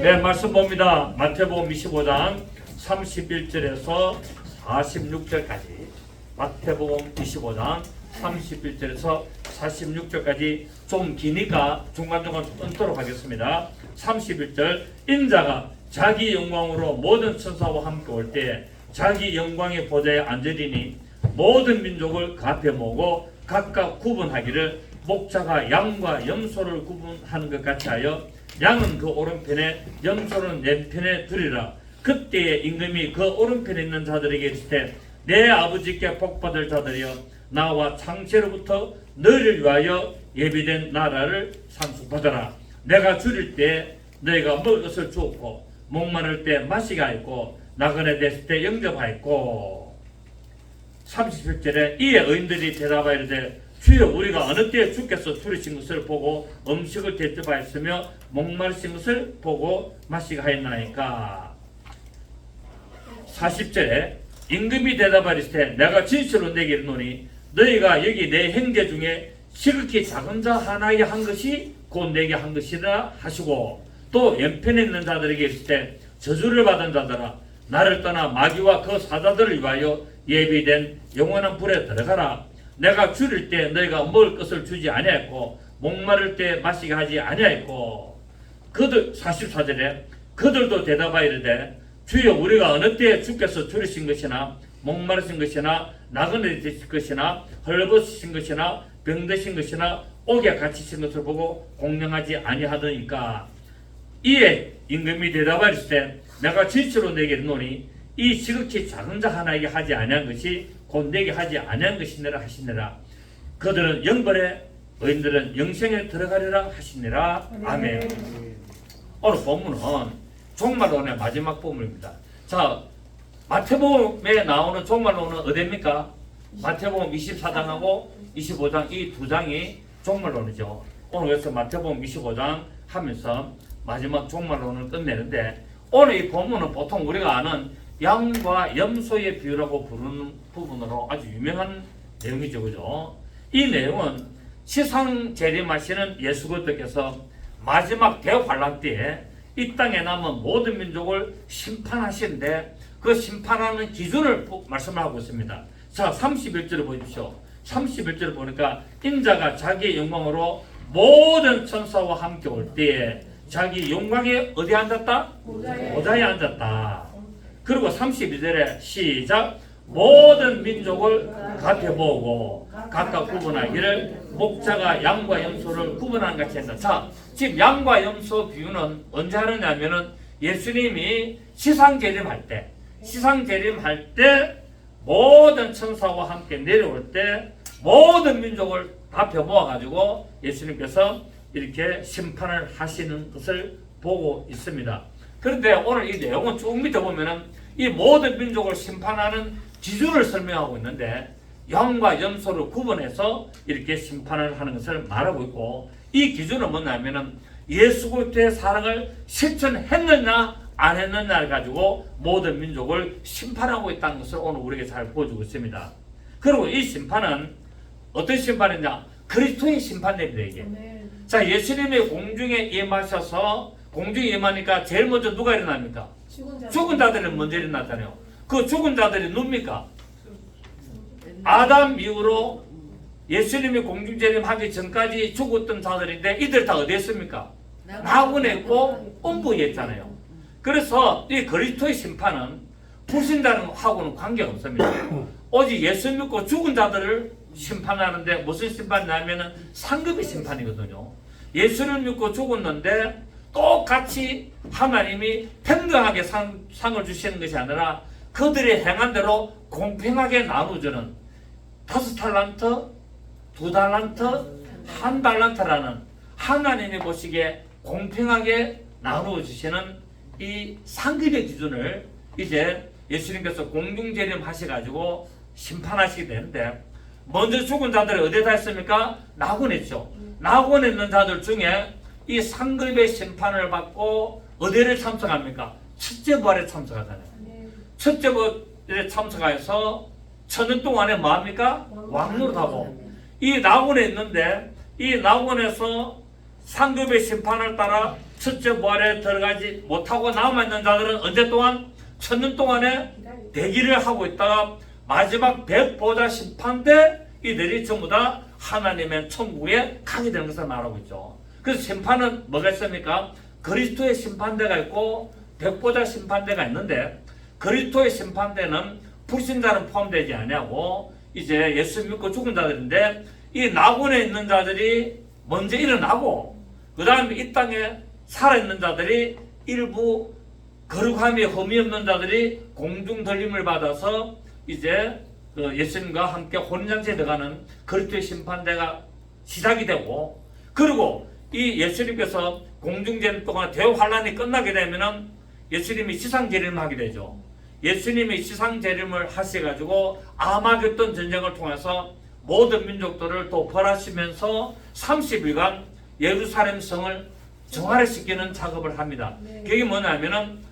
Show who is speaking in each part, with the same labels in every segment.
Speaker 1: 네, 말씀 봅니다. 마태복음 25장 31절에서 46절까지. 마태복음 25장 31절에서 46절까지 좀 기니까 중간중간 끊도록 하겠습니다. 31절, 인자가 자기 영광으로 모든 천사와 함께 올 때 자기 영광의 보좌에 앉으리니 모든 민족을 그 앞에 모으고 각각 구분하기를 목자가 양과 염소를 구분하는 것 같이 하여 양은 그 오른편에 염소는 왼편에 두리라. 그때에 임금이 그 오른편에 있는 자들에게 이르시되 내 아버지께 복받을 자들이여 나와 창세로부터 너희를 위하여 예비된 나라를 상속받아라. 내가 줄일 때 너희가 먹을 것을 주었고 목마를 때 마시게 하였고 나그네 됐을 때 영접하였고. 37절에 이에 의인들이 대답하이르되 주여 우리가 어느 때에 주께서 줄이신 것을 보고 음식을 대접하였으며 목마르신 것을 보고 마시게 하였나이까. 40절에 임금이 대답하리되 내가 진실로 내게 이르노니 너희가 여기 내 형제 중에 지극히 작은 자 하나에게 한 것이 곧 내게 한 것이라 하시고 또 옆편에 있는 자들에게 이르시되 저주를 받은 자들아 나를 떠나 마귀와 그 사자들을 위하여 예비된 영원한 불에 들어가라. 내가 줄일 때 너희가 먹을 것을 주지 아니하였고 목마를 때 마시게 하지 아니하였고. 그들 44절에 그들도 대답하이르되 주여 우리가 어느 때에 주께서 줄이신 것이나 목마르신 것이나 나그네 되신 것이나 헐벗으신 것이나 병드신 것이나 옥에 갇히신 것을 보고 공경하지 아니하더니까. 이에 임금이 대답하리되 내가 진실로 내게 이르노니 이 지극히 작은 자 하나에게 하지 아니한 것이 곧 내게 하지 아니한 것이니라 하시니라. 그들은 영벌에 의인들은 영생에 들어가리라 하시니라. 아멘. 오늘 본문은 종말론의 마지막 본문입니다. 자, 마태복음에 나오는 종말론은 어디입니까? 마태복음 24장하고 25장 이 두 장이 종말론이죠. 오늘 그래서 마태복음 25장 하면서 마지막 종말론을 끝내는데 오늘 이 본문은 보통 우리가 아는 양과 염소의 비유라고 부르는 부분으로 아주 유명한 내용이죠. 그죠? 이 내용은 시상 재림하시는 예수 그리스도께서 마지막 대환란 때에 이 땅에 남은 모든 민족을 심판하시는데 그 심판하는 기준을 말씀하고 있습니다. 자, 31절을 보십시오. 31절을 보니까 인자가 자기의 영광으로 모든 천사와 함께 올 때에 자기 영광에 어디에 앉았다? 보좌에 앉았다. 그리고 32절에 시작, 모든 민족을 같이 모으고 각각 구분하기를 목자가 양과 염소를 구분하는 같이 한다. 자, 지금 양과 염소 비유는 언제 하느냐면은 예수님이 시상재림할 때 모든 천사와 함께 내려올 때 모든 민족을 앞에 모아가지고 예수님께서 이렇게 심판을 하시는 것을 보고 있습니다. 그런데 오늘 이 내용은 쭉 밑에 보면은 이 모든 민족을 심판하는 기준을 설명하고 있는데 양과 염소를 구분해서 이렇게 심판을 하는 것을 말하고 있고 이 기준은 뭐냐면은 예수 그리스도의 사랑을 실천했느냐 안 했느냐를 가지고 모든 민족을 심판하고 있다는 것을 오늘 우리에게 잘 보여주고 있습니다. 그리고 이 심판은 어떤 심판이냐? 그리스도의 심판입니다. 이게. 자, 예수님이 공중에 임하셔서 공중에 임하니까 제일 먼저 누가 일어납니까? 죽은 자들이 먼저 일어났잖아요. 그 죽은 자들이 누굽니까? 아담 이후로 예수님이 공중재림하기 전까지 죽었던 자들인데 이들 다 어디 있습니까? 나군에 있고 음부에 있잖아요. 그래서 이 그리스도의 심판은 불신자하고는 관계가 없습니다. 오직 예수 믿고 죽은 자들을 심판하는데 무슨 심판이냐면은 상급의 심판이거든요. 예수를 믿고 죽었는데 똑같이 하나님이 평등하게 상을 주시는 것이 아니라 그들의 행한 대로 공평하게 나누어주는 5달란트, 2달란트, 1달란트라는 하나님이 보시기에 공평하게 나누어 주시는 이 상급의 기준을 이제 예수님께서 공중재림 하셔가지고 심판하시게 되는데 먼저 죽은 자들이 어디에다 했습니까? 낙원에 있죠. 낙원에 있는 자들 중에 이 상급의 심판을 받고 어디를 참석합니까? 첫째 부활에 참석하잖아요. 첫째 부활에 참석해서 천년 동안에 뭐합니까? 왕노릇하고 이 낙원에 있는데 이 낙원에서 상급의 심판을 따라 첫째 부활에 들어가지 못하고 남아있는 자들은 언제 동안? 1000년 동안에 대기를 하고 있다가 마지막 백보자 심판 때 이들이 전부 다 하나님의 천국에 가게 되는 것을 말하고 있죠. 그래서 심판은 뭐가 있습니까? 그리스도의 심판대가 있고 백보자 심판대가 있는데, 그리스도의 심판대는 불신자는 포함되지 아니하고 이제 예수 믿고 죽은 자들인데, 이 낙원에 있는 자들이 먼저 일어나고 그 다음에 이 땅에 살아있는 자들이 일부 거룩함이 흠이 없는 자들이 공중 들림을 받아서 이제 예수님과 함께 혼인잔치에 들어가는 그리스도의 심판대가 시작이 되고, 그리고 이 예수님께서 공중제일 동안 대환란이 끝나게 되면은 예수님이 지상재림을 하게 되죠. 예수님이 지상재림을 하셔가지고 아마겟돈 전쟁을 통해서 모든 민족들을 또 벌하시면서 30일간 예루살렘 성을 정화시키는 작업을 합니다. 그게 뭐냐면은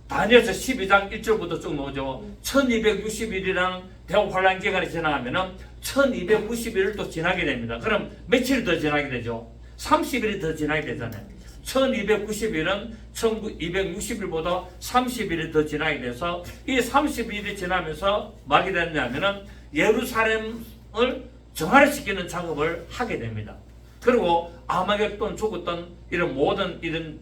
Speaker 1: 다니엘서 12장 1절부터 쭉 나오죠. 1260일이라는 대환란 기간이 지나가면은 1260일을 또 지나게 됩니다. 그럼 며칠 더 지나게 되죠? 30일이 더 지나게 되잖아요. 1290일은 1260일보다 30일이 더 지나게 돼서 이 30일이 지나면서 뭐 하게 되냐면은 예루살렘을 정화시키는 작업을 하게 됩니다. 그리고 아마겟돈 죽었던 이런 모든 이런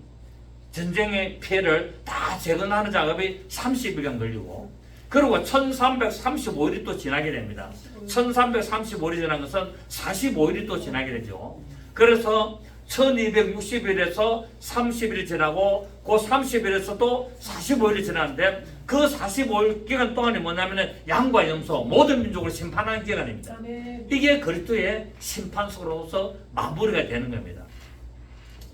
Speaker 1: 전쟁의 피해를 다 재건하는 작업이 30일간 걸리고, 그리고 1335일이 또 지나게 됩니다. 1335일이 지난 것은 45일이 또 지나게 되죠. 그래서 1260일에서 30일이 지나고 그 30일에서 또 45일이 지나는데, 그 45일 기간 동안이 뭐냐면 양과 염소 모든 민족을 심판하는 기간입니다. 이게 그리스도의 심판소로서 마무리가 되는 겁니다.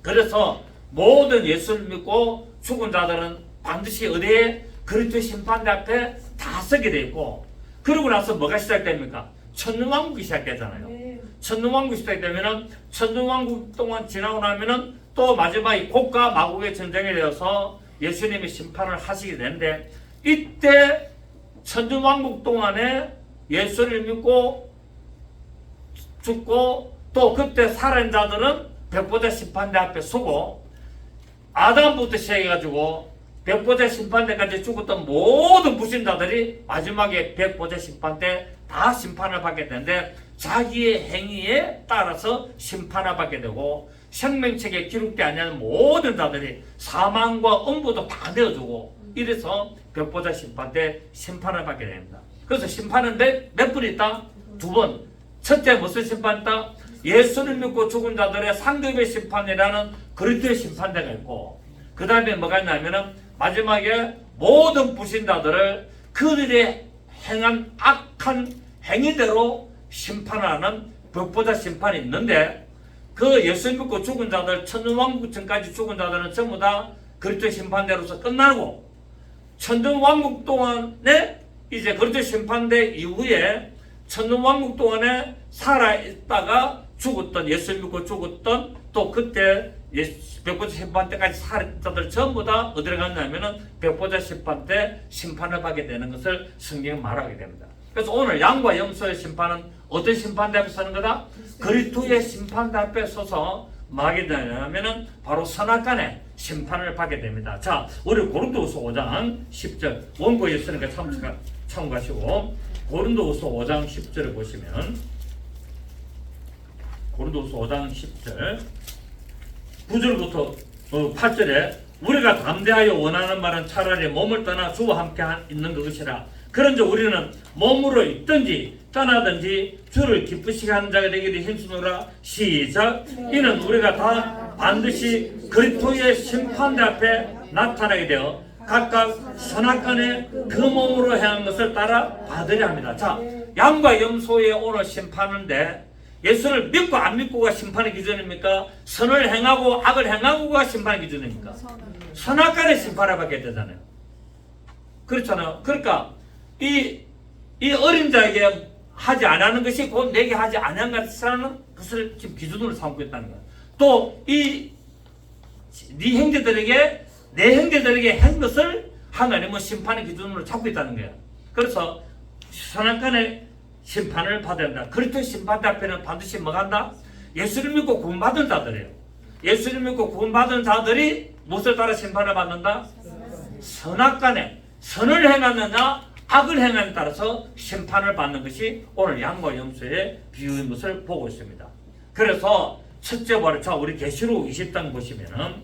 Speaker 1: 그래서 모든 예수를 믿고 죽은 자들은 반드시 어디에? 그리스도의 심판대 앞에 다 서게 돼 있고, 그러고 나서 뭐가 시작됩니까? 천년왕국이 시작되잖아요. 천년왕국이 시작되면은 천년왕국 동안 지나고 나면은 또 마지막에 곡과 마곡의 전쟁이 되어서 예수님이 심판을 하시게 되는데, 이때 천년왕국 동안에 예수를 믿고 죽고 또 그때 살아있는 자들은 백보자 심판대 앞에 서고, 아담부터 시작해가지고 백보자 심판대까지 죽었던 모든 불신자들이 마지막에 백보자 심판대 다 심판을 받게 되는데, 자기의 행위에 따라서 심판을 받게 되고, 생명책에 기록되지 않는 모든 자들이 사망과 음부도 다 내어주고, 이래서 백보자 심판대 심판을 받게 됩니다. 그래서 심판은 몇 번 있다? 두 번. 첫째 무슨 심판 있다? 예수를 믿고 죽은 자들의 상급의 심판이라는 그리스도의 심판대가 있고, 그 다음에 뭐가 있냐면은 마지막에 모든 불신자들을 그들의 행한 악한 행위대로 심판하는 백보자 심판이 있는데, 그 예수 믿고 죽은 자들, 천년왕국 전까지 죽은 자들은 전부 다 그리스도의 심판대로서 끝나고, 천년왕국 동안에 이제 그리스도의 심판대 이후에 천년왕국 동안에 살아있다가 죽었던, 예수 믿고 죽었던, 또 그때 백보자 심판 때까지 살아있던 자들 전부 다 어디로 갔냐면은 백보자 심판 때 심판을 받게 되는 것을 성경은 말하게 됩니다. 그래서 오늘 양과 염소의 심판은 어떤 심판대 앞에 서는 거다? 그리스도의 심판대 앞에 서서 뭐 하게 되냐면은 바로 선악간의 심판을 받게 됩니다. 자, 우리 고린도후서 5장 10절 원고에 있으니까 참고하시고, 고린도후서 5장 10절을 보시면, 고린도후서 5장 10절 9절부터 8절에 우리가 담대하여 원하는 말은 차라리 몸을 떠나 주와 함께 있는 것이라. 그런즉 우리는 몸으로 있든지 떠나든지 주를 기쁘시게 하는 자가 되기를 힘쓰노라. 시작. 이는 우리가 다 반드시 그리스도의 심판대 앞에 나타나게 되어 각각 선악간에 그 몸으로 행한 것을 따라 받으려 합니다. 자, 양과 염소의 오늘 심판인데, 예수를 믿고 안 믿고가 심판의 기준입니까? 선을 행하고 악을 행하고가 심판의 기준입니까? 선악간의 심판을 받게 되잖아요. 그렇잖아요. 그러니까 이 어린 자에게 하지 않는 것이 곧 내게 하지 않은 것이라는 것을 지금 기준으로 삼고 있다는 거예요. 또 네 형제들에게 내 형제들에게 한 것을 하나님은 심판의 기준으로 잡고 있다는 거예요. 그래서 선악간의 심판을 받아야 한다. 그리스도의 심판 앞에는 반드시 뭐 한다? 예수를 믿고 구원받은 자들이에요. 예수님 믿고 구원받은 자들이 무엇을 따라 심판을 받는다? 선악간에 선을 행하느냐 악을 행하느냐에 따라서 심판을 받는 것이 오늘 양과 염소의 비유인 것을 보고 있습니다. 그래서 첫째 부활, 자 우리 계시록 20장 보시면은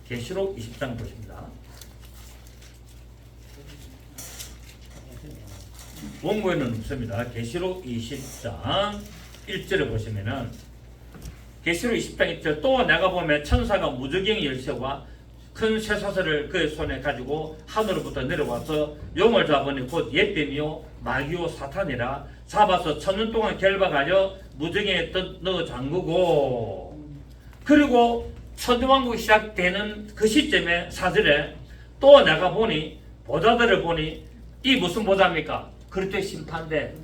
Speaker 1: 계시록 20장 보십니다. 원고에는 없습니다. 계시록 20장 1절에 보시면은 계시록 20장 1절 또 내가 보면 천사가 무저갱이 열쇠와 큰 쇠사슬을 그의 손에 가지고 하늘로부터 내려와서 용을 잡으니 곧 옛뱀이요 마귀요 사탄이라 잡아서 1000년 동안 결박하여 무저갱이에 넣어 잠그고 그리고 천주왕국이 시작되는 그 시점에 사절에 또 내가 보니 보좌들을 보니 이 무슨 보좌입니까? 그리스도의 심판대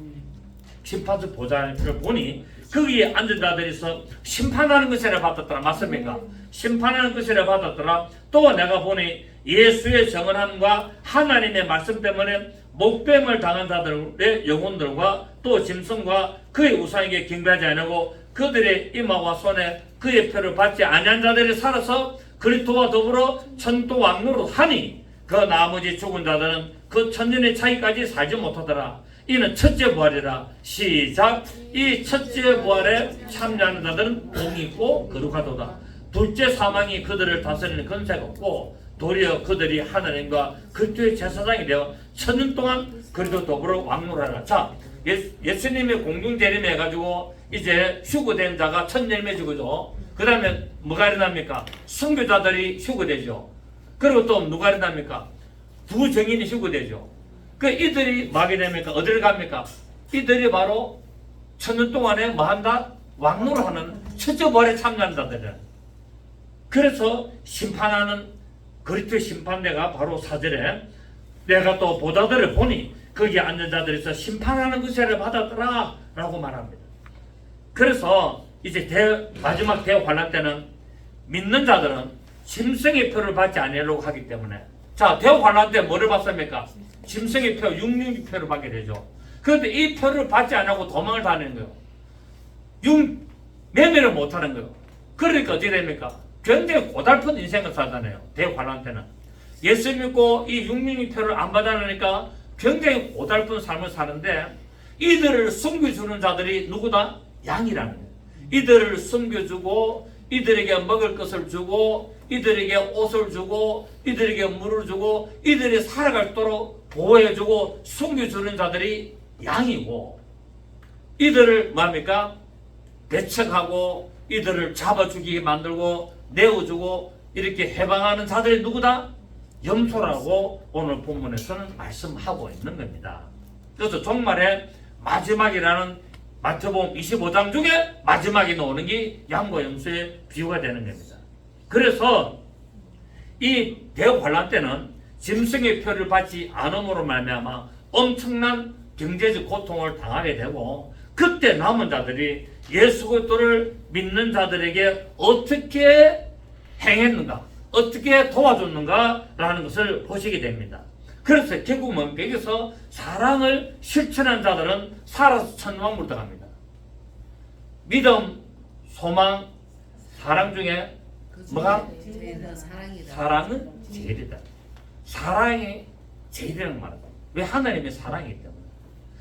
Speaker 1: 심판수 보좌를 보니 거기에 앉은 자들이서 심판하는 것이라 받았더라. 맞습니까? 심판하는 것이라 받았더라. 또 내가 보니 예수의 정언함과 하나님의 말씀 때문에 목뱀을 당한 자들의 영혼들과 또 짐승과 그의 우상에게 경배하지 아니하고 그들의 이마와 손에 그의 표를 받지 아니한 자들이 살아서 그리스도와 더불어 천도 왕노릇 하니 그 나머지 죽은 자들은 그 천년의 차이까지 살지 못하더라. 이는 첫째 부활이라. 시작. 이 첫째 부활에 참여하는 자들은 복이 있고 거룩하도다. 둘째 사망이 그들을 다스리는 권세가 없고 도리어 그들이 하나님과 그리스도의 제사장이 되어 천년 동안 그리스도 더불어 왕노라라. 자, 예수님의 공중 재림해 가지고 이제 휴거된 자가 천년에 죽어죠. 그 다음에 뭐가 일어납니까? 선교자들이 휴거되죠. 그리고 또 누가 일어납니까? 두 정인이 휴거되죠. 그 이들이 뭐하게 됩니까? 어디를 갑니까? 이들이 바로 천년 동안에 뭐 한다? 왕노를 하는 첫째 부활에 참여한 자들이야. 그래서 심판하는 그리스도의 심판대가 바로 사절에 내가 또 보좌들을 보니 거기에 앉은 자들에서 심판하는 것을 받았더라 라고 말합니다. 그래서 이제 마지막 대환란 때는 믿는 자들은 짐승의 표를 받지 아니하려고 하기 때문에 자 대환란 때 뭐를 받습니까? 짐승의 표, 육륜표를 받게 되죠. 그런데 이 표를 받지 않고 도망을 다니는 거예요. 매매를 못하는 거예요. 그러니까 어떻게 됩니까? 굉장히 고달픈 인생을 살잖아요. 대환란 때는 예수 믿고 이 육륜표를 안 받아내니까 굉장히 고달픈 삶을 사는데 이들을 숨겨주는 자들이 누구다? 양이라는 거예요. 이들을 숨겨주고 이들에게 먹을 것을 주고 이들에게 옷을 주고 이들에게 물을 주고 이들이 살아갈도록 보호해주고 숨겨주는 자들이 양이고 이들을 뭡니까? 배척하고 이들을 잡아주게 만들고 내어주고 이렇게 해방하는 자들이 누구다? 염소라고 오늘 본문에서는 말씀하고 있는 겁니다. 그래서 종말의 마지막이라는 마태복음 25장 중에 마지막에 나오는 게 양과 염소의 비유가 되는 겁니다. 그래서 이 대환란 때는 짐승의 표를 받지 않음으로 말미암아 엄청난 경제적 고통을 당하게 되고 그때 남은 자들이 예수 그리스도를 믿는 자들에게 어떻게 행했는가 어떻게 도와줬는가라는 것을 보시게 됩니다. 그래서 결국은 여기서 사랑을 실천한 자들은 살아서 천왕으로 들어갑니다. 믿음, 소망, 사랑 중에 뭐가? 사랑은 제일이다. 사랑이 제일이라는 말이다. 왜? 하나님의 사랑이기 때문에.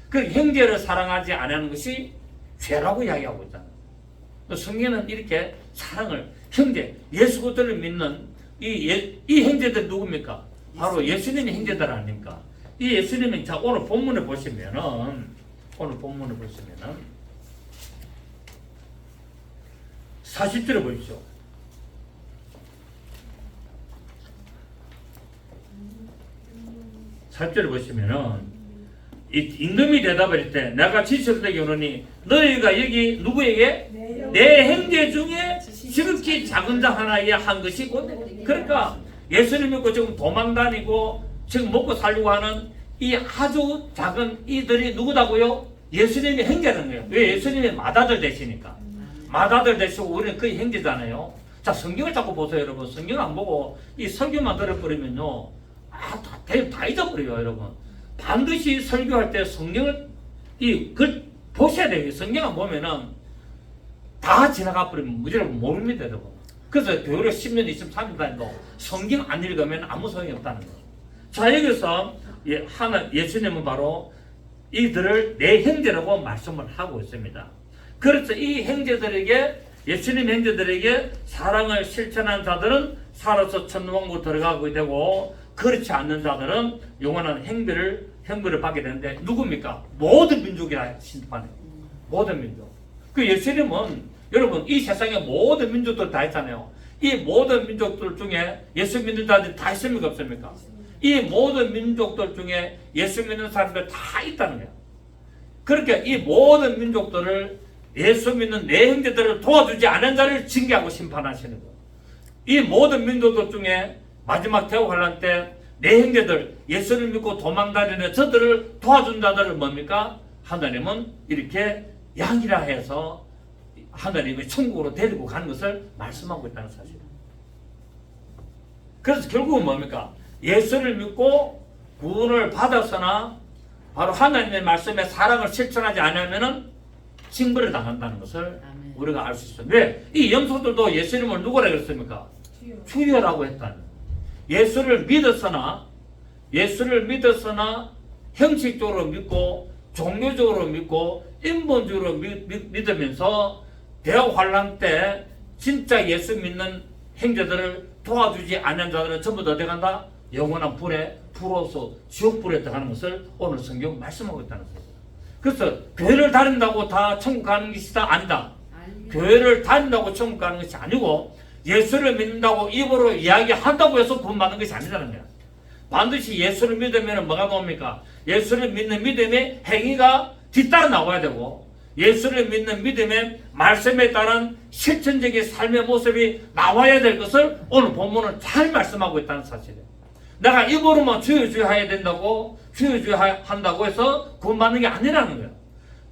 Speaker 1: 그 형제를 사랑하지 않는 것이 죄라고 이야기하고 있잖아요. 성경은 이렇게 사랑을 형제, 예수 그리스도를 믿는 이 형제들 누굽니까? 바로 예수님의 형제들 아닙니까? 이 예수님이 자 오늘 본문을 보시면은 40절을 보십시오. 40절을 보시면은 이 임금이 대답할 때 내가 지시되게 오르니 너희가 여기 누구에게 내 형제 중에 지극히 작은 자 하나에 한 것이 곧 그러니까 예수님 믿고 지금 도망 다니고 지금 먹고 살려고 하는 이 아주 작은 이들이 누구다고요? 예수님의 형제라는 거예요. 왜? 예수님의 맏아들 되시니까. 맏아들 되시고 우리는 그 형제잖아요. 자, 성경을 자꾸 보세요, 여러분. 성경 안 보고 이 설교만 들어버리면요. 다 잊어버려요, 여러분. 반드시 설교할 때 성경을 보셔야 돼요. 성경 안 보면은 다 지나가 버리면 무조건 모릅니다, 여러분. 그래서 교회를 10년, 23년 다니도 성경 안 읽으면 아무 소용이 없다는 거예요. 자, 여기서 예수님은 바로 이들을 내 형제라고 말씀을 하고 있습니다. 그래서 이 형제들에게, 예수님 형제들에게 사랑을 실천한 자들은 살아서 천왕국으로 들어가게 되고, 그렇지 않는 자들은 영원한 형벌을 받게 되는데, 누굽니까? 모든 민족이라 심판해요. 모든 민족. 그 예수님은 여러분 이 세상의 모든 민족들 다 있잖아요. 이 모든 민족들 중에 예수 믿는 자들이 다 있습니까? 없습니까? 이 모든 민족들 중에 예수 믿는 사람들 다 있다는 거예요. 그렇게 이 모든 민족들을, 예수 믿는 내 형제들을 도와주지 않은 자를 징계하고 심판하시는 거예요. 이 모든 민족들 중에 마지막 대환란 때 내 형제들, 예수를 믿고 도망다니는 저들을 도와준 자들을 뭡니까? 하나님은 이렇게 양이라 해서 하나님의 천국으로 데리고 가는 것을 말씀하고 있다는 사실입니다. 그래서 결국은 뭡니까? 예수를 믿고 구원을 받았으나 바로 하나님의 말씀에 사랑을 실천하지 않으면 징벌을 당한다는 것을 우리가 알 수 있어요. 왜? 이 염소들도 예수님을 누구라 그랬습니까? 주여라고 했다는 거예요. 예수를 믿었으나 형식적으로 믿고 종교적으로 믿고 인본적으로 믿으면서 대환란 때 진짜 예수 믿는 형제들을 도와주지 않는 자들은 전부 다 어디 간다? 영원한 불에 불어서 지옥불에 들어가는 것을 오늘 성경 말씀하고 있다는 거예요. 그래서 교회를 다닌다고 다 천국 가는 것이다? 아니다. 교회를 다닌다고 천국 가는 것이 아니고, 예수를 믿는다고 입으로 이야기한다고 해서 구원받는 것이 아니라는 거야. 반드시 예수를 믿으면 뭐가 나옵니까? 예수를 믿는 믿음의 행위가 뒤따라 나와야 되고, 예수를 믿는 믿음의 말씀에 따른 실천적인 삶의 모습이 나와야 될 것을 오늘 본문은 잘 말씀하고 있다는 사실이에요. 내가 입으로만 주여 주여 해야 된다고, 주여 주여 한다고 해서 구원받는 게 아니라는 거예요.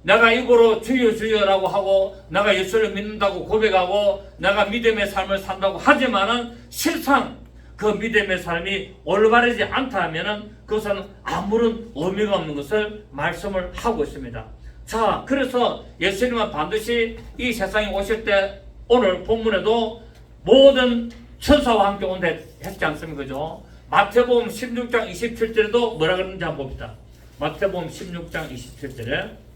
Speaker 1: 내가 입으로 주여 주여라고 하고 내가 예수를 믿는다고 고백하고 내가 믿음의 삶을 산다고 하지만은 실상 그 믿음의 삶이 올바르지 않다 하면은 그것은 아무런 의미가 없는 것을 말씀을 하고 있습니다. 자, 그래서 예수님은 반드시 이 세상에 오실 때 오늘 본문에도 모든 천사와 함께 온다 했지 않습니까? 그죠? 마태복음 16장 27절에도 뭐라 그러는지 한번 봅시다. 마태복음 16장 27절에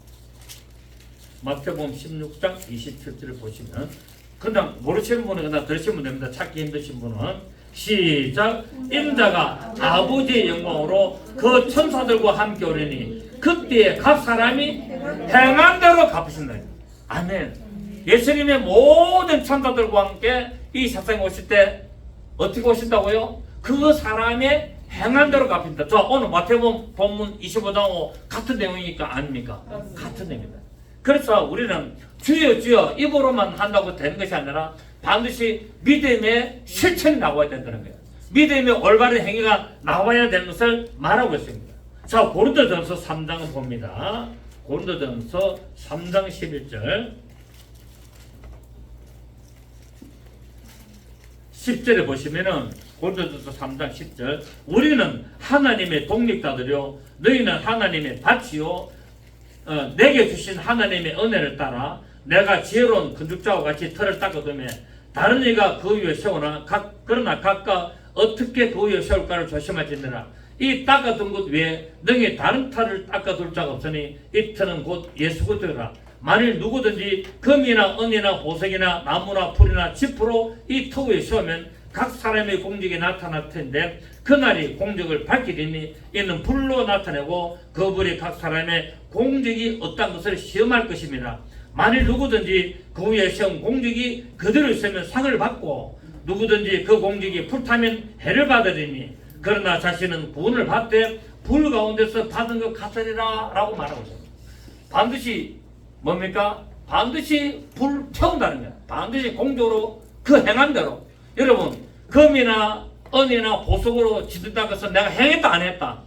Speaker 1: 마태복음 16장 27절을 보시면, 그냥 모르시는 분은 그냥 들으시면 됩니다. 찾기 힘드신 분은. 시작. 인자가 아버지의 영광으로 그 천사들과 함께 오리니 그때에 각 사람이 행한 대로 갚으신다. 아멘. 예수님의 모든 천사들과 함께 이 세상에 오실 때 어떻게 오신다고요? 그 사람의 행한 대로 갚힌다. 자, 오늘 마태복음 본문 25장 5 같은 내용이니까 아닙니까? 같은 내용입니다. 그래서 우리는 주여 주여 입으로만 한다고 되는 것이 아니라 반드시 믿음의 실천이 나와야 된다는 거예요. 믿음의 올바른 행위가 나와야 되는 것을 말하고 있습니다. 자, 고린도전서 3장을 봅니다. 고린도전서 3장 11절 10절에 보시면은 고린도전서 3장 10절, 우리는 하나님의 독립자들이요 너희는 하나님의 밭이요 내게 주신 하나님의 은혜를 따라 내가 지혜로운 건축자와 같이 틀을 닦아두며 다른 이가 그 위에 세우나 그러나 각각 어떻게 그 위에 세울까를 조심하시느라 이 닦아둔 것 외에 능히 다른 탈을 닦아둘 자가 없으니 이 틀은 곧 예수 그리스도라. 만일 누구든지 금이나 은이나 보석이나 나무나 풀이나 짚으로 이 터 위에 세우면 각 사람의 공적이 나타날 텐데 그날이 공적을 밝히리니 이는 불로 나타내고 그 불이 각 사람의 공적이 어떤 것을 시험할 것입니다. 만일 누구든지 그 위에 세운 공적이 그대로 있으면 상을 받고 누구든지 그 공적이 불타면 해를 받으리니 그러나 자신은 구원을 받되 불 가운데서 받은 것 같으리라 라고 말하고 있습니다. 반드시 뭡니까? 반드시 불 태운다는 거야. 반드시 공적으로 그 행한 대로. 여러분, 금이나 은이나 보석으로 짓는다는 것은 내가 행했다 안 했다,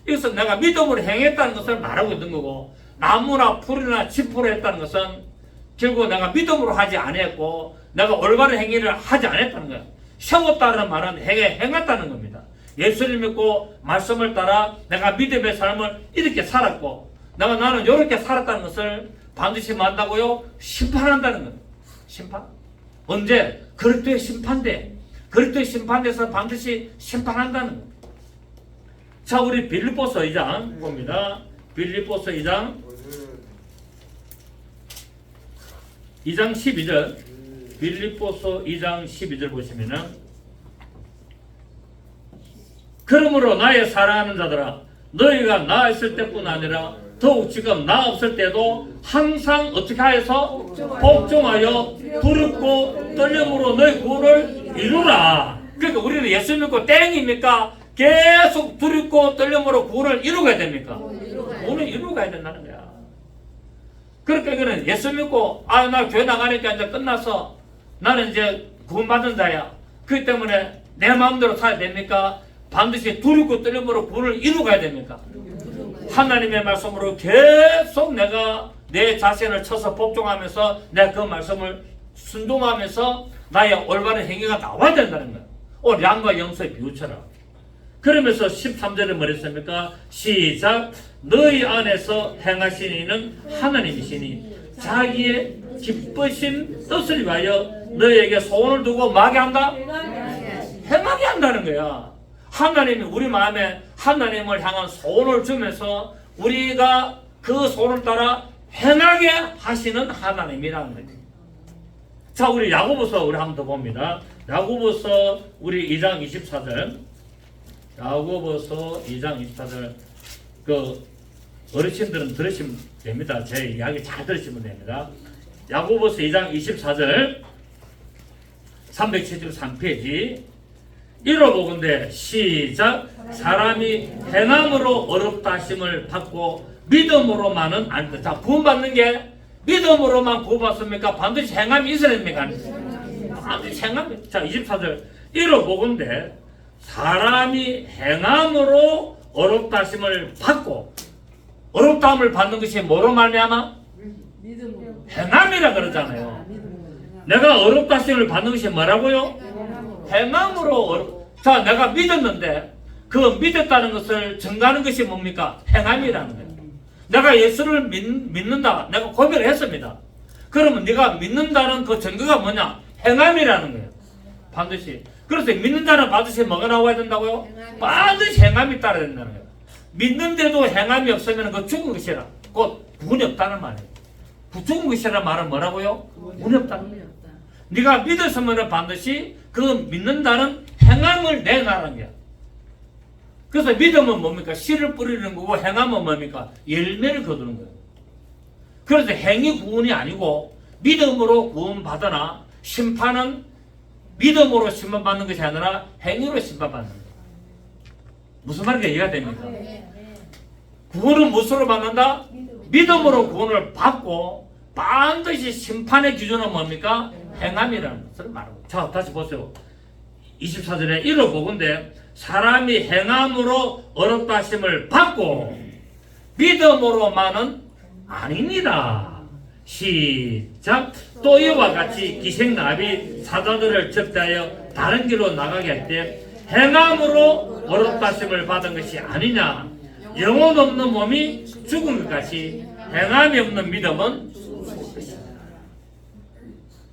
Speaker 1: 이것은 내가 믿음으로 행했다는 것을 말하고 있는 거고, 나무나 풀이나 짚으로 했다는 것은 결국 내가 믿음으로 하지 않았고 내가 올바른 행위를 하지 않았다는 거예요. 세웠다는 말은 행했다는 겁니다. 예수를 믿고 말씀을 따라 내가 믿음의 삶을 이렇게 살았고 나는 이렇게 살았다는 것을 반드시 만다고요? 심판한다는 거예요. 심판. 언제? 그리스도의 심판대. 그리스도의 심판대에서 반드시 심판한다는 거예요. 자, 우리 빌립보서 2장 봅니다. 빌립보서 2장 12절. 빌립보서 2장 12절 보시면은, 그러므로 나의 사랑하는 자들아, 너희가 나 있을 때뿐 아니라 더욱 지금 나 없을 때도 항상 어떻게 하여서 복종하여 두렵고 떨림으로 너희 구원을 이루라. 그러니까 우리는 예수 믿고 땡입니까? 계속 두렵고 떨림으로 구원을 이루어야 됩니까? 구원을 이루어야 된다는 거야. 그러니까 이거는 예수 믿고 나 교회 나가니까 이제 끝났어. 나는 이제 구원받은 자야. 그렇기 때문에 내 마음대로 살아야 됩니까? 반드시 두렵고 떨림으로 구원을 이루어야 됩니까? 하나님의 말씀으로 계속 내가 내 자신을 쳐서 복종하면서 내가 그 말씀을 순종하면서 나의 올바른 행위가 나와야 된다는 거야. 오늘 양과 염소의 비유처럼. 그러면서 13절에 뭐랬습니까? 시작. 너희 안에서 행하신 이는 하나님이시니 자기의 기쁘신 뜻을 위하여 너희에게 소원을 두고 마게 한다? 행하게 한다는 거야. 하나님이 우리 마음에 하나님을 향한 소원을 주면서 우리가 그 소원을 따라 행하게 하시는 하나님이라는 거예요. 자, 우리 야고보서 우리 한번 더 봅니다. 야고보서 우리 2장 24절. 야고보서 2장 24절. 그 어르신들은 들으시면 됩니다. 제 이야기 잘 들으시면 됩니다. 야고보서 2장 24절 373페이지 읽어보건대 시작. 사람이 행함으로 어렵다 하심을 받고 믿음으로만은 아니다. 자, 구원받는 게 믿음으로만 구원받습니까? 반드시 행함이 있어야 됩니까? 반드시 행함이. 자, 24절 읽어보건대 사람이 행함으로 어렵다 하심을 받고, 어렵다함을 받는 것이 뭐로 말미암아? 행함이라 그러잖아요. 내가 어렵다 하심을 받는 것이 뭐라고요? 행함으로. 자, 내가 믿었는데 그 믿었다는 것을 증거하는 것이 뭡니까? 행함이라는 거예요. 내가 예수를 믿는다. 내가 고백을 했습니다. 그러면 네가 믿는다는 그 증거가 뭐냐? 행함이라는 거예요. 반드시. 그래서 믿는다는 반드시 뭐가 나와야 된다고요? 반드시 행함이 따라야 된다는 거예요. 믿는데도 행함이 없으면 그 죽은 것이라. 곧 구원이 없다는 말이에요. 죽은 것이라는 말은 뭐라고요? 구원이 없다는 거예요. 네가 믿었으면 반드시 그 믿는다는 행함을 내놔라는 거야. 그래서 믿음은 뭡니까? 씨를 뿌리는 거고 행함은 뭡니까? 열매를 거두는 거예요. 그래서 행위 구원이 아니고 믿음으로 구원받으나 심판은 믿음으로 심판받는 것이 아니라 행위로 심판받는 거예요. 무슨 말인지 이해가 됩니까? 구원은 무엇으로 받는다? 믿음으로 구원을 받고 반드시 심판의 기준은 뭡니까? 행함이라는 것을 말하고. 자, 다시 보세요. 24절에 읽어보건대 사람이 행함으로 어렵다 하심을 받고 믿음으로만은 아닙니다. 시작. 또 이와 같이 기생나비 사자들을 접대하여 다른 길로 나가게 할 때 행함으로 어렵다 하심을 받은 것이 아니냐. 영혼 없는 몸이 죽은 것 같이 행함이 없는 믿음은 죽은 것이다.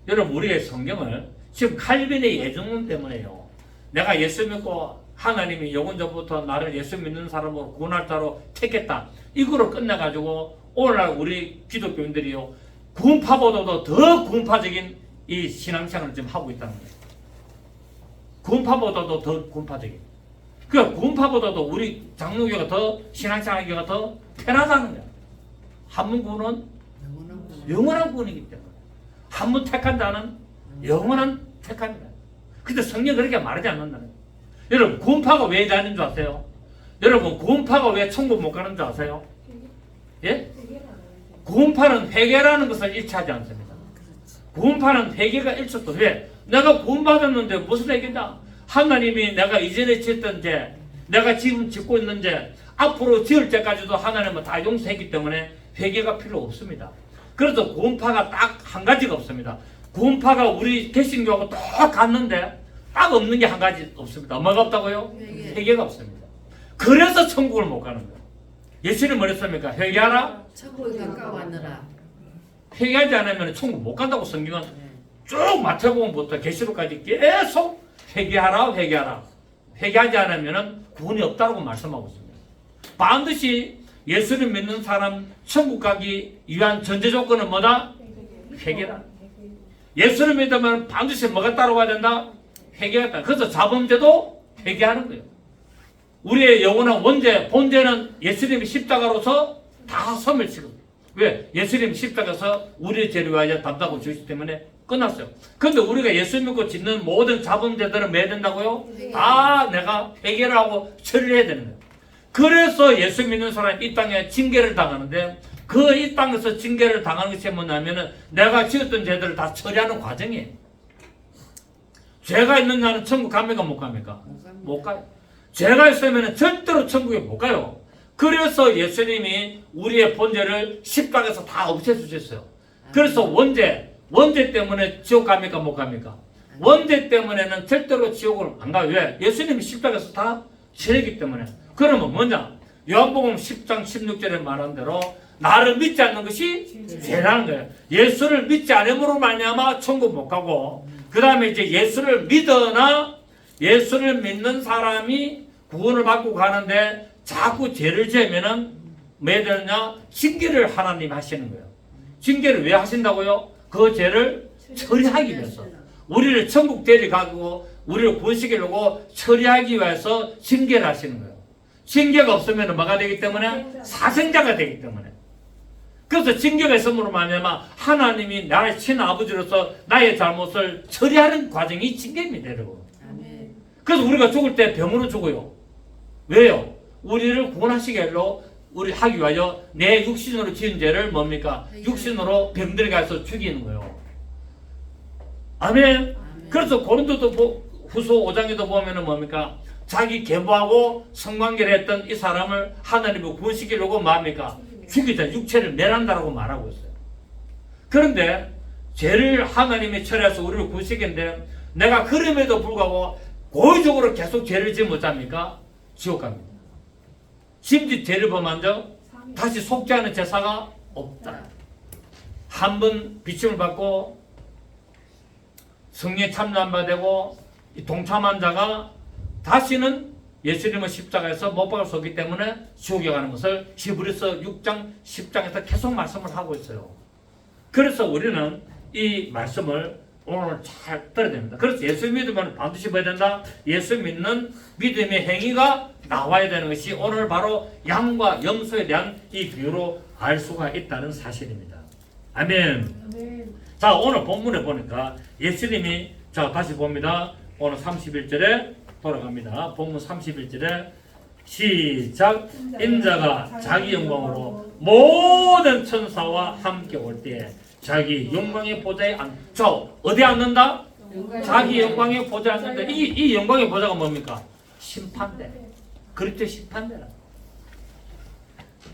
Speaker 1: 여러분, 우리의 성경을 지금 칼빈의 예정론 때문에요. 내가 예수 믿고 하나님이 영원전부터 나를 예수 믿는 사람으로 구원할 자로 택했다. 이거로 끝내가지고 오늘날 우리 기독교인들이요, 구원파보다도 더 구원파적인 이 신앙생활을 지금 하고 있다는 거예요. 구원파보다도 더 구원파적인. 그러니까 구원파보다도 우리 장로교가 더 신앙생활교가 더 편하다는 거예요. 한문 구원은 영원한 구원이기 때문에. 한문 택한 자는 영원한 택합니다. 근데 성경 그렇게 말하지 않는다는 거예요. 여러분, 구원파가 왜 다니는 줄 아세요? 여러분, 구원파가 왜 천국 못 가는 줄 아세요? 예? 구원파는 회개라는 것을 일치하지 않습니다. 구원파는 회개가 일치도. 왜? 내가 구원받았는데 무슨 회개다? 하나님이 내가 이전에 지었던 죄, 내가 지금 짓고 있는 죄, 앞으로 지을 때까지도 하나님은 다 용서했기 때문에 회개가 필요 없습니다. 그래서 구원파가 딱 한 가지가 없습니다. 구원파가 우리 개신교하고 똑같는데 딱 없는 게 한 가지 없습니다. 뭐가 없다고요? 회개가 없습니다. 그래서 천국을 못 가는 거예요. 예수님 뭐랬습니까? 회개하라.
Speaker 2: 천국에 가까워하느라.
Speaker 1: 회개하지 않으면 천국 못 간다고 성경은 쭉 마태복음부터 계시록까지 계속 회개하라 회개하라. 회개하지 않으면 구원이 없다고 말씀하고 있습니다. 반드시 예수를 믿는 사람 천국 가기 위한 전제 조건은 뭐다? 회개다. 예수를 믿으면 반드시 뭐가 따라와야 된다? 회개했다. 그래서 자범죄도 회개하는 거예요. 우리의 영원한 원죄, 본죄는 예수님이 십자가로서 다 소멸시키고. 왜? 예수님이 십자가에서 우리의 죄를 위하여 담당하고 주시기 때문에 끝났어요. 근데 우리가 예수 믿고 짓는 모든 자범죄들은 뭐 해야 된다고요? 다 내가 회개를 하고 처리를 해야 되는 거예요. 그래서 예수 믿는 사람이 이 땅에 징계를 당하는데, 그 이 땅에서 징계를 당하는 것이 뭐냐면은 내가 지었던 죄들을 다 처리하는 과정이에요. 죄가 있는 자는 천국 갑니까 못 갑니까? 못 가요. 죄가 있으면 절대로 천국에 못 가요. 그래서 예수님이 우리의 본죄를 십자가에서 다 없애주셨어요. 그래서 원죄 때문에 지옥 갑니까 못 갑니까? 원죄 때문에는 절대로 지옥을 안 가요. 왜? 예수님이 십자가에서 다 치르기 때문에. 그러면 뭐냐? 요한복음 10장 16절에 말한 대로 나를 믿지 않는 것이 죄라는 거예요. 예수를 믿지 않음으로 말미암아 천국 못 가고, 그 다음에 이제 예수를 믿으나 예수를 믿는 사람이 구원을 받고 가는데 자꾸 죄를 지으면은 뭐 해야 되느냐? 징계를 하나님이 하시는 거예요. 징계를 왜 하신다고요? 그 죄를 처리하기 위해서. 우리를 천국 데려가고 우리를 구원시키려고 처리하기 위해서 징계를 하시는 거예요. 징계가 없으면 뭐가 되기 때문에? 사생자가 되기 때문에. 그래서 징계가 있음으로 말미암아 하나님이 나의 친아버지로서 나의 잘못을 처리하는 과정이 징계입니다, 여러분. 그래서 우리가 죽을 때 병으로 죽어요. 왜요? 우리를 구원하시기로 우리 하기 위하여 내 육신으로 지은 죄를 뭡니까? 육신으로 병들게 해서 죽이는 거예요. 아멘. 그래서 고린도도 후서 5장에도 보면은 뭡니까? 자기 계보하고 성관계를 했던 이 사람을 하나님이 구원시키려고 뭡니까? 죽이다, 육체를 멸한다라고 말하고 있어요. 그런데 죄를 하나님이 처리해서 우리를 구원시키는데 내가 그럼에도 불구하고 고의적으로 계속 죄를 지으면 어쩝니까? 지옥 갑니다. 심지어 죄를 범한 적 다시 속지 않은 제사가 없다. 한 번 비침을 받고 성령에 참여 안 받고 동참한 자가 다시는 예수님의 십자가에서 못 박을 수 없기 때문에 지옥에 가는 것을 히브리서 6장 10장에서 계속 말씀을 하고 있어요. 그래서 우리는 이 말씀을 오늘 잘 들어야 됩니다. 그래서 예수 믿으면 반드시 뭐야 된다? 예수 믿는 믿음의 행위가 나와야 되는 것이 오늘 바로 양과 염소에 대한 이 비유로 알 수가 있다는 사실입니다. 아멘. 아멘. 자, 오늘 본문에 보니까 예수님이, 자, 다시 봅니다. 오늘 31절에 돌아갑니다. 본문 31절에 시작. 인자가 자기 영광으로 모든 천사와 함께 올 때에 자기 영광의 보좌에 어디 앉는다? 자기 영광의 보좌에 앉는다. 이 영광의 보좌가 뭡니까? 심판대. 그렇죠, 심판대라.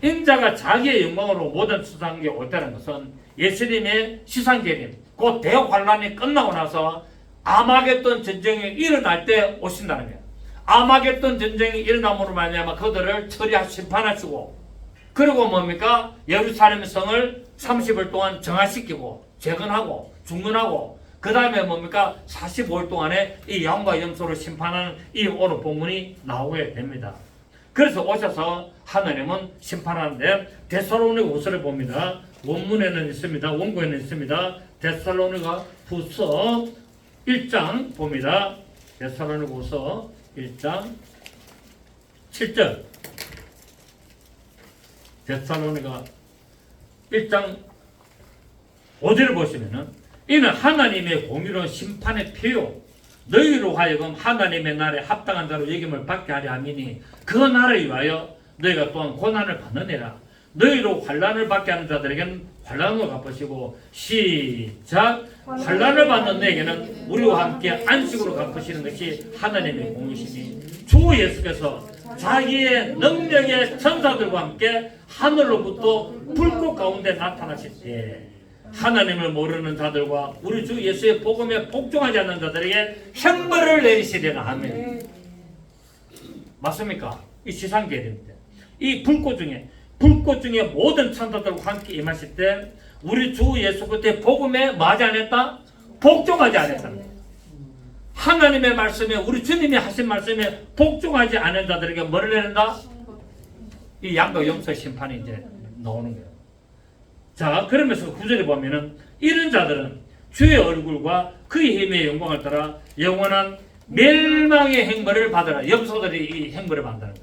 Speaker 1: 인자가 자기의 영광으로 모든 천사와 함께 올 때라는 것은 예수님의 시상재림, 그 대환란이 끝나고 나서 아마겟돈 전쟁이 일어날 때 오신다는 거예요. 아마겟돈 전쟁이 일어남으로 말미암아 그들을 심판하시고, 그리고 뭡니까? 예루살렘 성을 30일 동안 정화시키고 재건하고 중건하고, 그 다음에 뭡니까? 45일 동안에 이 양과 염소를 심판하는 이 오늘 본문이 나오게 됩니다. 그래서 오셔서 하나님은 심판하는데, 데살로니가후서를 봅니다. 원문에는 있습니다. 원고에는 있습니다. 데살로니가 후서 1장 봅니다. 데살로니가후서 1장 7절. 데살로니가 1장 5절을 보시면은, 이는 하나님의 공의로운 심판의 표요 너희로 하여금 하나님의 날에 합당한 자로 여김을 받게 하려 함이니 그 날을 위하여 너희가 또한 고난을 받느니라. 너희로 환난을 받게 하는 자들에게는 환난을 갚으시고, 시작. 환난을 받는 너에게는 우리와 함께 안식으로 갚으시는 것이 하나님의 공이시니, 주 예수께서 자기의 능력의 천사들과 함께 하늘로부터 불꽃 가운데 나타나실 때 하나님을 모르는 자들과 우리 주 예수의 복음에 복종하지 않는 자들에게 형벌을 내리시리라. 아멘. 맞습니까? 이 시상계입니다. 이 불꽃 중에 모든 천사들과 함께 임하실 때 우리 주 예수 그때 복음에 맞이 안 했다? 복종하지 않았다는 거예요. 하나님의 말씀에, 우리 주님이 하신 말씀에 복종하지 않은 자들에게 뭐를 내는다? 이 양과 염소 심판이 이제 나오는 거예요. 자, 그러면서 9절에 보면은 이런 자들은 주의 얼굴과 그의 힘의 영광을 따라 영원한 멸망의 행벌을 받으라. 염소들이 이 행벌을 받는 거예요.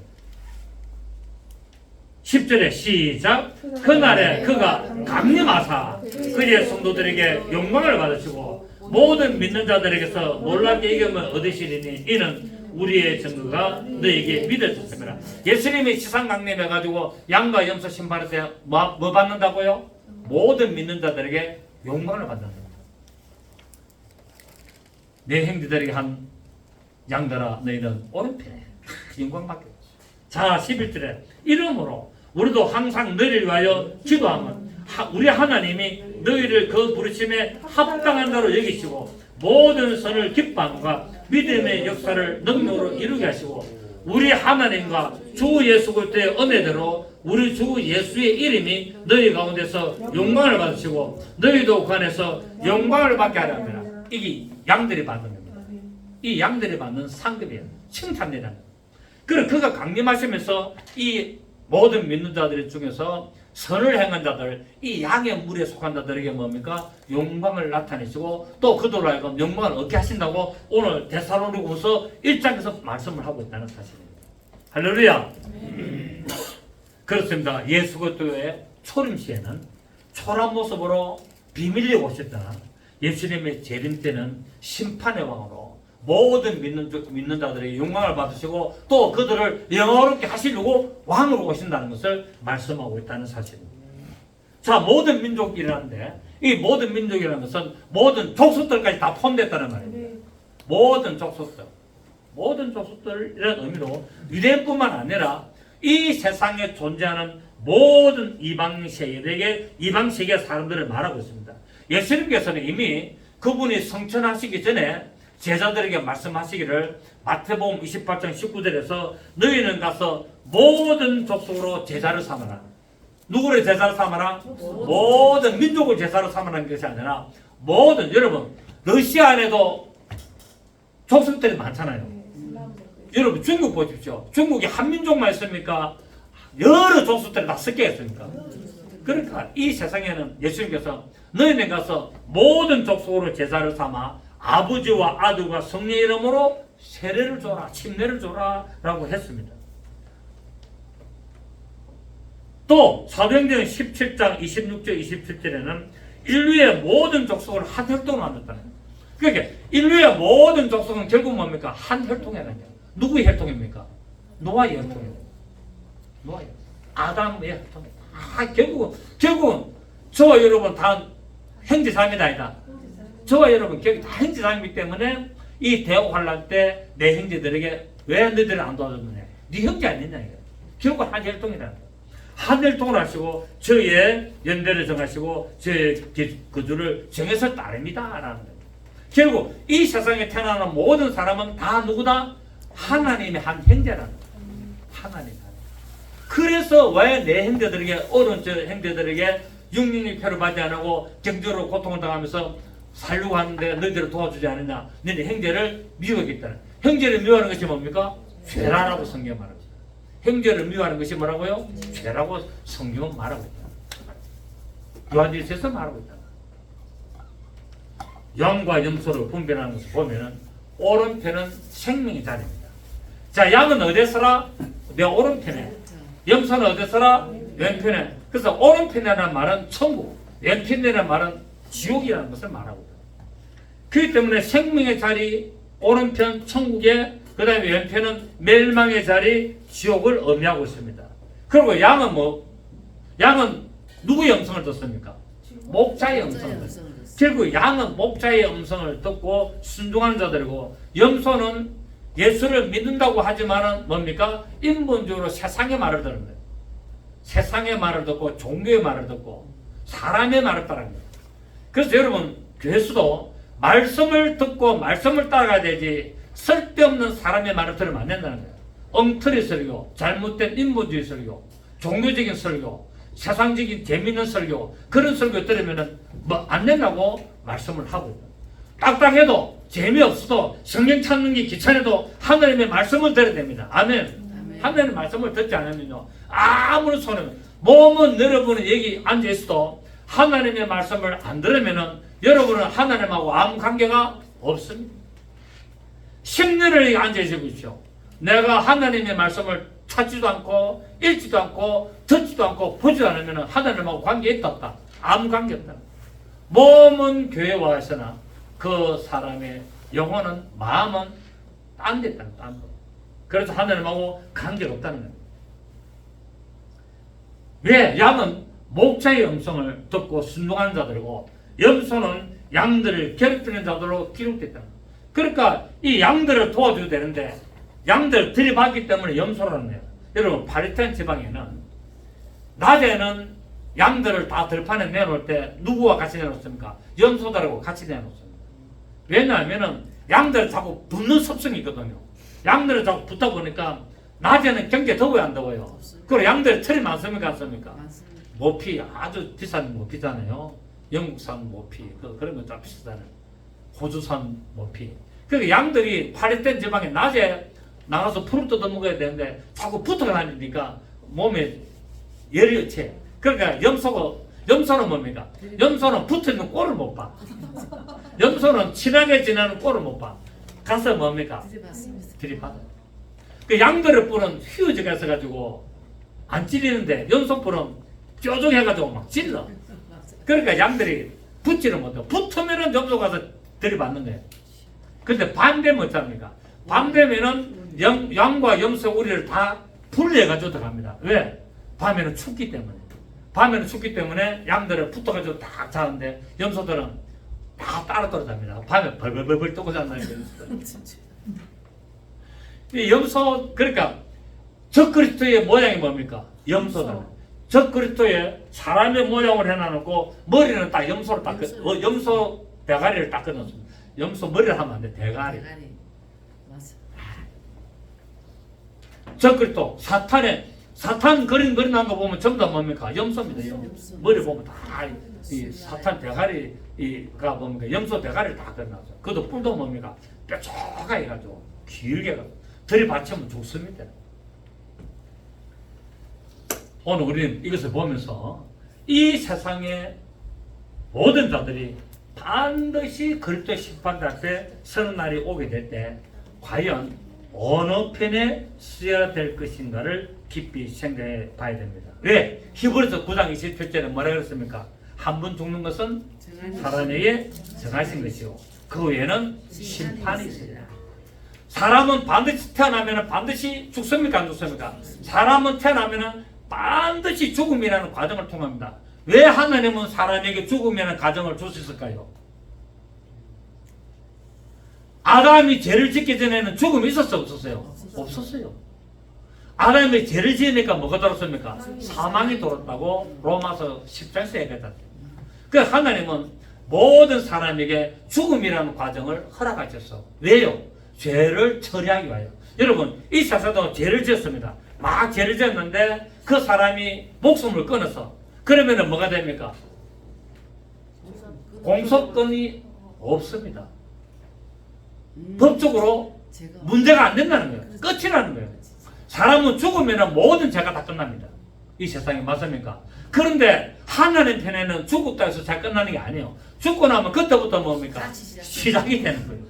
Speaker 1: 10절에 시작. 그날에 그가 강림하사 그의 성도들에게 영광을 받으시고 모든 믿는 자들에게서 놀랍게 이김을 얻으시리니 이는 우리의 증거가 너에게 믿어졌습니다. 예수님이 지상 강림해가지고 양과 염소 심판할 때 뭐 받는다고요? 모든 믿는 자들에게 영광을 받는다. 내 형제들에게 한 양들아 너희는 오른편에 영광 받게. 자, 11절에 이러므로 우리도 항상 너희를 위하여 기도하면 우리 하나님이 너희를 그 부르심에 합당한 자로 여기시고 모든 선을 기뻐함과 믿음의 역사를 능력으로 이루게 하시고 우리 하나님과 주 예수 그리스도의 은혜대로 우리 주 예수의 이름이 너희 가운데서 영광을 받으시고 너희도 그 안에서 영광을 받게 하려 합니다. 이게 양들이 받는 겁니다. 이 양들이 받는 상급이에요. 칭찬이라는 거예요. 그리고 그가 강림하시면서 이 모든 믿는 자들 중에서 선을 행한 자들, 이 양의 물에 속한 자들에게 뭡니까? 영광을 나타내시고 또 그들로 하여금 영광을 얻게 하신다고 오늘 데살로니가후서 1장에서 말씀을 하고 있다는 사실입니다. 할렐루야. 그렇습니다. 예수 그리스도의 초림 시에는 초라한 모습으로 비밀리에 오셨다. 예수님의 재림 때는 심판의 왕으로 모든 믿는 자들의 영광을 받으시고 또 그들을 영화롭게 하시려고 왕으로 오신다는 것을 말씀하고 있다는 사실입니다. 자, 모든 민족이라는데 이 모든 민족이라는 것은 모든 족속들까지 다 포함됐다는 말입니다. 모든 족속들, 모든 족속들이라는 의미로 유대인뿐만 아니라 이 세상에 존재하는 모든 이방 세계 사람들을 말하고 있습니다. 예수님께서는 이미 그분이 성천하시기 전에 제자들에게 말씀하시기를 마태복음 28장 19절에서 너희는 가서 모든 족속으로 제자를 삼아라. 누구를 제자로 삼아라? 모든 민족을 제자로 삼아라는 것이 아니라 모든, 여러분 러시아 안에도 족속들이 많잖아요. 여러분 중국 보십시오. 중국이 한 민족만 있습니까? 여러 족속들이 다 섞여 있습니까? 그러니까 이 세상에는 예수님께서 너희는 가서 모든 족속으로 제자를 삼아 아버지와 아들과 성령의 이름으로 세례를 줘라, 침례를 줘라 라고 했습니다. 또 사도행전 17장 26절 27절에는 인류의 모든 족속을 한 혈통으로 만들었다는 거예요. 그러니까 인류의 모든 족속은 결국 뭡니까? 한 혈통이라는 거예요. 누구의 혈통입니까? 노아의 혈통이에요. 노아의 혈통. 아담의 혈통이에요. 결국은 저와 여러분 다 형제자매다 아니다. 저와 여러분 다 형제자매이기 때문에 이 대환란 때 내 형제들에게 왜 너희들을 안 도와줬느냐? 네 형제 아니냐 이거. 결국 한 혈통이라는 거예요. 한 혈통을 하시고 저의 연대를 정하시고 저의 거주를 정해서 따릅니다라는 거예요. 결국 이 세상에 태어나는 모든 사람은 다 누구다? 하나님의 한 형제라는 거예요. 하나님. 그래서 왜 내 형제들에게 어려운 저 형제들에게 육신의 표를 받지 않고 경제로 고통을 당하면서 살려고 하는데 너희들을 도와주지 않느냐? 너희 형제를 미워하겠다. 형제를 미워하는 것이 뭡니까? 죄라라고 성경은 말합니다. 형제를 미워하는 것이 뭐라고요? 죄라고 성경은 말하고 있다. 요한일서에서 말하고 있다. 양과 염소를 분별하는 것을 보면은 오른편은 생명의 자리입니다. 자, 양은 어디에 서라? 내 오른편에. 염소는 어디에 서라? 왼편에. 그래서 오른편이라는 말은 천국, 왼편이라는 말은 지옥이라는 것을 말하고 있다. 그렇기 때문에 생명의 자리, 오른편 천국에, 그 다음에 왼편은 멸망의 자리, 지옥을 의미하고 있습니다. 그리고 양은 뭐? 양은 누구의 음성을 듣습니까? 목자의 음성을 듣습니다. 결국 양은 목자의 음성을 듣고 순종하는 자들이고, 염소는 예수를 믿는다고 하지만은 뭡니까? 인본적으로 세상의 말을 듣는 거예요. 세상의 말을 듣고 종교의 말을 듣고 사람의 말을 따르는 거예요. 그래서 여러분 교회에서도 말씀을 듣고 말씀을 따라가야 되지 쓸데없는 사람의 말을 들으면 안 된다는 거예요. 엉터리 설교, 잘못된 인본주의 설교, 종교적인 설교, 세상적인 재미있는 설교, 그런 설교 들으면 뭐 안 된다고 말씀을 하고 있다. 딱딱해도 재미없어도 성경 찾는 게 귀찮아도 하나님의 말씀을 들어야 됩니다. 아멘. 하나님의 말씀을 듣지 않으면요 아무런 소용. 몸은 여러분은 여기 앉아 있어도 하나님의 말씀을 안 들으면은 여러분은 하나님하고 아무 관계가 없습니다. 10년을 여기 앉아 있어 보십시오. 내가 하나님의 말씀을 찾지도 않고 읽지도 않고 듣지도 않고 보지도 않으면 하나님하고 관계 있다 없다? 아무 관계 없다. 몸은 교회 와 있으나 그 사람의 영혼은 마음은 딴 데 있다. 딴 데. 그래서 하나님하고 관계가 없다는 거예요. 왜? 양은 목자의 음성을 듣고 순종하는 자들이고 염소는 양들을 괴롭히는 자들로 기록됐다. 그러니까 이 양들을 도와줘야 되는데 양들 들이받기 때문에 염소라는 거예요. 여러분 팔레스타인 지방에는 낮에는 양들을 다 들판에 내놓을 때 누구와 같이 내놓습니까? 염소들하고 같이 내놓습니다. 왜냐하면 양들은 자꾸 붙는 습성이 있거든요. 양들은 자꾸 붙다 보니까 낮에는 경계 더워요 안 더워요? 그리고 양들 털이 많습니까 안 씁니까? 모피 아주 비싼 모피잖아요. 영국산 모피 그런 거 좀 비싸잖아요. 호주산 모피. 그러니까 양들이 팔레스타인 지방에 낮에 나가서 풀을 뜯어 먹어야 되는데 자꾸 붙어 다니니까 몸에 열이 채. 그러니까 염소는 뭡니까? 염소는 붙어있는 꼴을 못 봐. 염소는 친하게 지내는 꼴을 못 봐. 가서 뭡니까? 들이받아. 그 양들의 뿔은 휘어져가 있어가지고 안 찔리는데 염소 뿔은 뾰족해가지고 막 찔러. 그러니까 양들이 붙지를 못해. 붙으면은 염소 가서 들이받는 거예요. 근데 밤 되면 어떡합니까? 밤 되면은 양과 염소 우리를 다 분리해가지고 들어갑니다. 왜? 밤에는 춥기 때문에. 밤에는 춥기 때문에 양들을 붙어가지고 딱 자는데 염소들은 다 따라 떨어집니다. 밤에 벌벌벌 떠고 잔다는 거예요. 이 염소, 그러니까 적그리스도의 모양이 뭡니까? 염소다. 적그리스도의 사람의 모양을 해놔놓고 머리는 딱 염소로 딱 염소 대가리를 딱 끊었습니다. 염소 머리를 하면 안 돼. 대가리.
Speaker 2: 맞아.
Speaker 1: 적그리스도 사탄 그림난 거 보면 전부 다 뭡니까? 염소입니다. 염소. 머리 보면 다 이 사탄 대가리가 뭡니까? 염소 대가리를 다 끊어놨어. 그것도 뿔도 뭡니까? 뾰족하게 해가지고 길게 해가지고 들이받치면 죽습니다. 오늘 우리는 이것을 보면서 이 세상의 모든 자들이 반드시 그리스도의 심판대 앞에 서는 날이 오게 될 때 과연 어느 편에 쓰여야 될 것인가를 깊이 생각해 봐야 됩니다. 왜? 히브리서 9장 27절에 뭐라 그랬습니까? 한 번 죽는 것은 사람에게 정하신 것이요 그 외에는 심판이 있습니다. 사람은 반드시 태어나면 반드시 죽습니까? 안 죽습니까? 사람은 태어나면 반드시 죽음이라는 과정을 통합니다. 왜 하나님은 사람에게 죽음이라는 과정을 주셨을까요? 아담이 죄를 짓기 전에는 죽음이 있었어요? 없었어요? 없었어요. 아담이 죄를 지으니까 뭐가 돌았습니까? 사망이 돌았다고 로마서 10장에서 얘기했잖아요. 그 하나님은 모든 사람에게 죽음이라는 과정을 허락하셨어. 왜요? 죄를 처리하기 위하여. 여러분 이 세상도 죄를 지었습니다. 막 죄를 지었는데 그 사람이 목숨을 끊어서 그러면은 뭐가 됩니까? 공소권이 없습니다. 법적으로 문제가 안 된다는 거예요. 끝이라는 거예요. 사람은 죽으면 모든 죄가 다 끝납니다. 이 세상에 맞습니까? 그런데 하나님 편에는 죽었다 해서 잘 끝나는 게 아니에요. 죽고 나면 그때부터 뭡니까? 시작이 되는 거예요.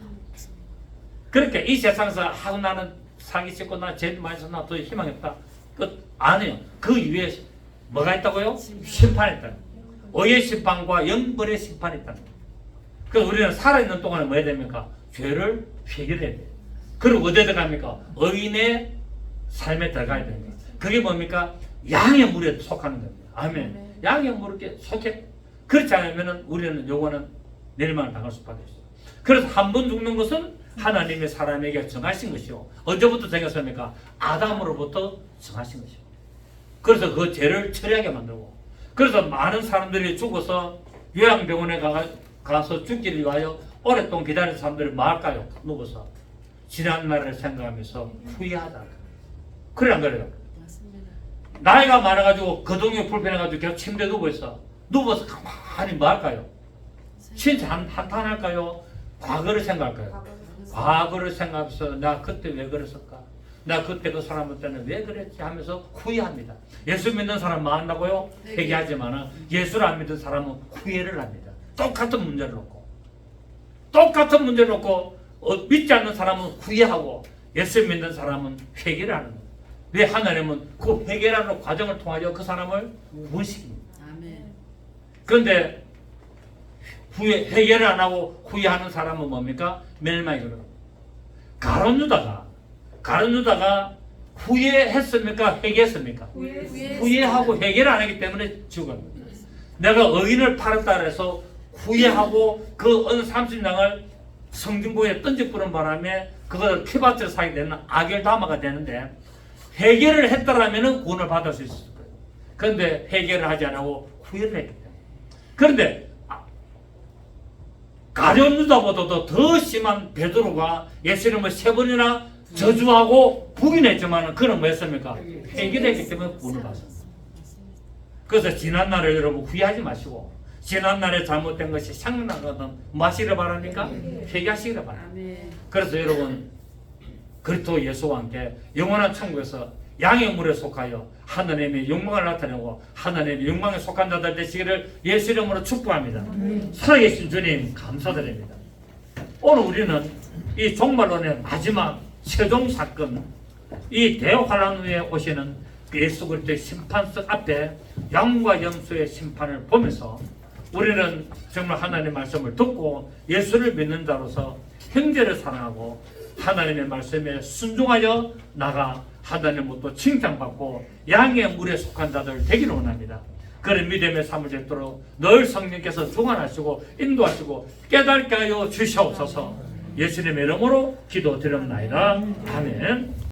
Speaker 1: 그러니까 이 세상에서 하고 나는 사기 치고 나 죄 많이 썼나 더 희망이 없다. 끝 아니에요. 그 이후에 뭐가 있다고요? 심판이 있다. 의의 심판과 영벌의 심판이 있다. 그래서 우리는 살아있는 동안에 뭐 해야 됩니까? 죄를 회개해야 돼요. 그리고 어디에 들어갑니까? 의인의 삶에 들어가야 됩니다. 그게 뭡니까? 양의 물에 속하는 겁니다. 아멘. 양의 물에 속해. 그렇지 않으면 우리는 요거는 멸망을 당할 수밖에 없어요. 그래서 한 번 죽는 것은 하나님의 사람에게 정하신 것이요. 언제부터 정했습니까? 아담으로부터 정하신 것이요. 그래서 그 죄를 처리하게 만들고, 그래서 많은 사람들이 죽어서 요양병원에 가서 죽기를 위하여 오랫동안 기다리는 사람들이 뭐 할까요? 누워서 지난 날을 생각하면서 후회하다. 그래 안 그래요? 나이가 많아가지고 거동이 불편해가지고 계속 침대에 누워있어. 누워서 가만히 뭐 할까요? 진짜 한탄할까요? 과거를 생각할 거예요. 과거를 생각해서 나 그때 왜 그랬을까? 나 그때 그 사람한테는 왜 그랬지 하면서 후회합니다. 예수 믿는 사람 만나고요 회개하지만 예수를 안 믿는 사람은 후회를 합니다. 똑같은 문제를 놓고 믿지 않는 사람은 후회하고 예수 믿는 사람은 회개를 하는 거예요. 왜? 하나님은 그 회개라는 과정을 통하여 그 사람을 구원시킵니다. 그런데 회개를 안 하고 후회하는 사람은 뭡니까? 멸망이 그래요. 가룟 유다가 후회했습니까? 회개했습니까? 후회하고 회개를 안 하기 때문에 죽었습니다. 내가 의인을 팔았다 해서 후회하고 그 어느 30냥을 성중부에 던져뿌린 바람에 그것을 피밭을 사게 되는 아겔다마가 되는데 회개를 했더라면 구원을 받을 수 있을 거예요. 그런데 회개를 하지 않고 후회를 했기 때문에. 그런데 가룟 유다보다도 더 심한 베드로가 예수님을 3번이나 저주하고 부인했지만 그는 뭐였습니까? 회개를 했기 때문에 구원을 받았습니다. 그래서 지난날에 여러분 후회하지 마시고 지난날에 잘못된 것이 생각나거든 마시기를 바랍니까? 회개하시기를 바랍니다. 그래서 여러분 그리스도 예수와 함께 영원한 천국에서 양의 물에 속하여 하나님의 영광을 나타내고 하나님의 영광에 속한 자들 되시기를 예수 이름으로 축복합니다. 살아계신 주님 감사드립니다. 오늘 우리는 이 종말론의 마지막 최종 사건 이 대환란 후에 오시는 예수 그리스도의 심판석 앞에 양과 염소의 심판을 보면서 우리는 정말 하나님의 말씀을 듣고 예수를 믿는 자로서 형제를 사랑하고 하나님의 말씀에 순종하여 나가 하나님으로부터 칭찬받고 양의 물에 속한 자들 되기를 원합니다. 그런 믿음의 삶을 짓도록 늘 성령께서 주관하시고 인도하시고 깨닫게 하여 주시옵소서. 예수님의 이름으로 기도드립니다. 아멘.